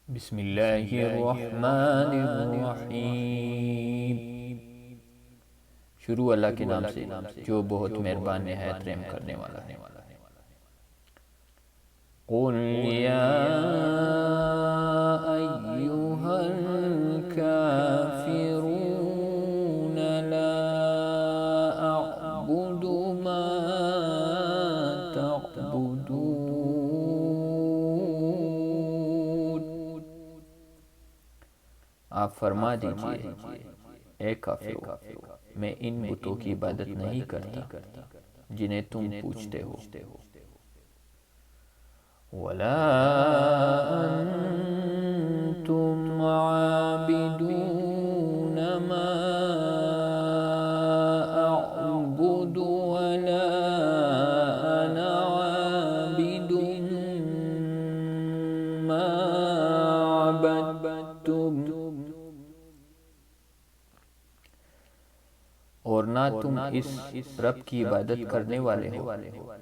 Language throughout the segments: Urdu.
بسم اللہ الرحمن الرحیم۔ شروع اللہ کے نام سے جو بہت مہربان نہایت رحم کرنے والا ہے۔ قل یا ایہا الکافرون لا اعبد ما تعبدون۔ آپ فرما دیجئے اے کافرو، میں ان بتوں کی عبادت نہیں کرتا جنہیں تم پوچھتے ہو، وَلَا أَنْتُمْ عَابِدُونَ مَا أَعْبُدُ وَلَا أَنَا عَابِدٌ مَا عَبَدتُّمْ، اور نہ تم اس رب کی عبادت کرنے والے ہو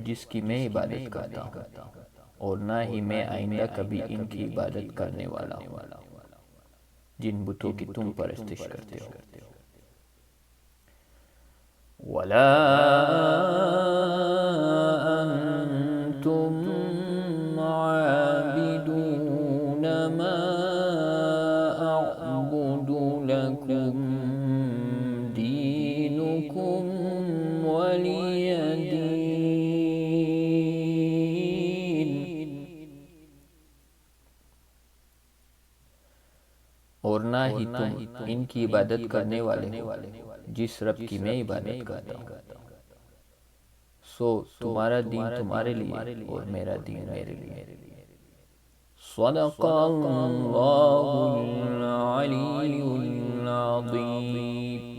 جس کی میں عبادت کرتا ہوں، اور نہ ہی میں آئندہ کبھی ان کی عبادت کرنے والا ہوں جن بتوں کی تم پرستش کرتے ہو۔ وَلَا أَنْتُمْ عَابِدُونَ مَا أَعْبُدُ لَكُمْ دِينُكُمْ وَلِيَ دِينِ۔ اور نہ ہی تم ان کی عبادت کرنے والے ہو جس رب کی میں عبادت کرتا ہوں، سو تمہارا دین تمہارے لیے اور میرا دین میرے لیے۔ صدق اللہ العلی العظیم۔